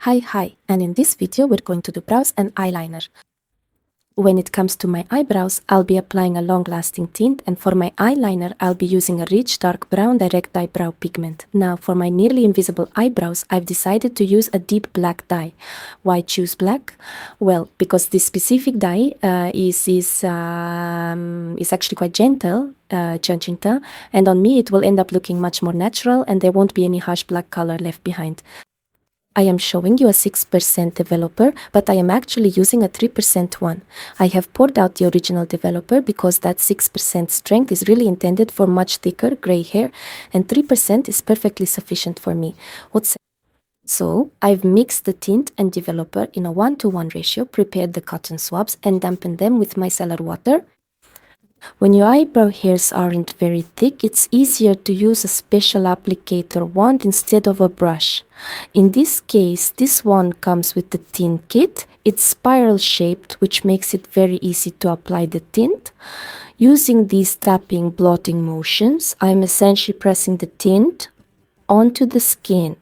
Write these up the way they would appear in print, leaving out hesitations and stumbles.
Hi, and in this video we're going to do brows and eyeliner. When it comes to my eyebrows, I'll be applying a long-lasting tint, and for my eyeliner, I'll be using a rich dark brown direct dye brow pigment. Now, for my nearly invisible eyebrows, I've decided to use a deep black dye. Why choose black? Well, because this specific dye is actually quite gentle, and on me it will end up looking much more natural, and there won't be any harsh black color left behind. I am showing you a 6% developer, but I am actually using a 3% one. I have poured out the original developer because that 6% strength is really intended for much thicker gray hair, and 3% is perfectly sufficient for me. So, I've mixed the tint and developer in a 1:1 ratio, prepared the cotton swabs, and dampened them with micellar water. When your eyebrow hairs aren't very thick, it's easier to use a special applicator wand instead of a brush. In this case, this wand comes with the tint kit. It's spiral shaped, which makes it very easy to apply the tint. Using these tapping blotting motions, I'm essentially pressing the tint onto the skin.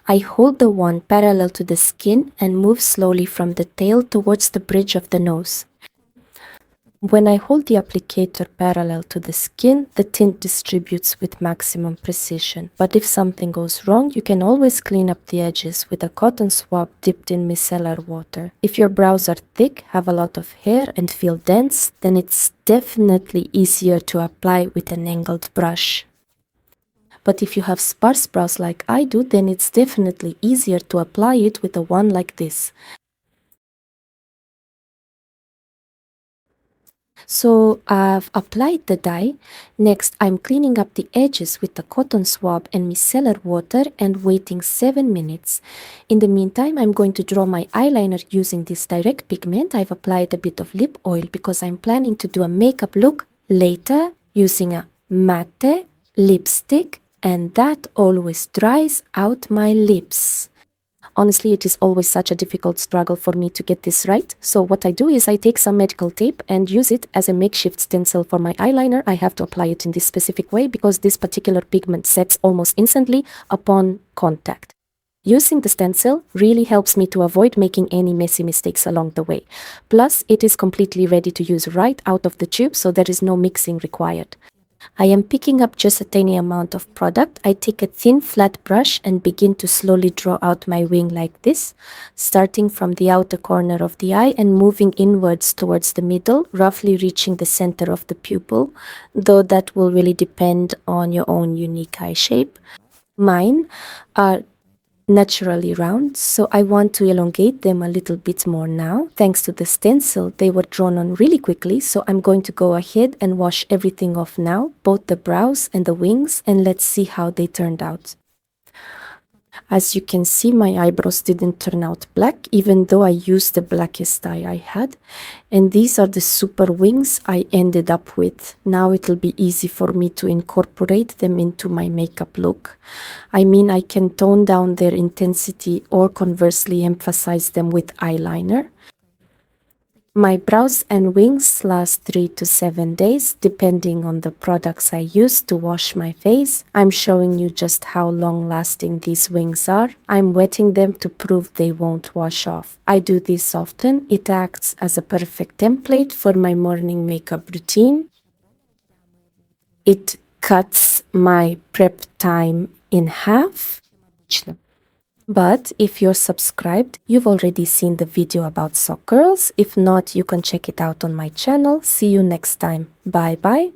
I hold the wand parallel to the skin and move slowly from the tail towards the bridge of the nose. When I hold the applicator parallel to the skin, the tint distributes with maximum precision. But if something goes wrong, you can always clean up the edges with a cotton swab dipped in micellar water. If your brows are thick, have a lot of hair, and feel dense, then it's definitely easier to apply with an angled brush. But if you have sparse brows like I do, then it's definitely easier to apply it with a wand like this. So I've applied the dye. Next, I'm cleaning up the edges with the cotton swab and micellar water and waiting 7 minutes. In the meantime, I'm going to draw my eyeliner using this direct pigment. I've applied a bit of lip oil because I'm planning to do a makeup look later using a matte lipstick, and that always dries out my lips. Honestly, it is always such a difficult struggle for me to get this right. So what I do is I take some medical tape and use it as a makeshift stencil for my eyeliner. I have to apply it in this specific way because this particular pigment sets almost instantly upon contact. Using the stencil really helps me to avoid making any messy mistakes along the way. Plus, it is completely ready to use right out of the tube, so there is no mixing required. I am picking up just a tiny amount of product. I take a thin flat brush and begin to slowly draw out my wing like this, starting from the outer corner of the eye and moving inwards towards the middle, roughly reaching the center of the pupil, though that will really depend on your own unique eye shape. Mine are naturally round, so I want to elongate them a little bit more now. Thanks to the stencil, they were drawn on really quickly, so I'm going to go ahead and wash everything off now, both the brows and the wings, and let's see how they turned out. As you can see, my eyebrows didn't turn out black, even though I used the blackest dye I had. And these are the super wings I ended up with. Now it'll be easy for me to incorporate them into my makeup look. I mean, I can tone down their intensity or conversely emphasize them with eyeliner. My brows and wings last 3 to 7 days, depending on the products I use to wash my face. I'm showing you just how long-lasting these wings are. I'm wetting them to prove they won't wash off. I do this often. It acts as a perfect template for my morning makeup routine. It cuts my prep time in half. But if you're subscribed, you've already seen the video about sock curls. If not, you can check it out on my channel. See you next time. Bye bye.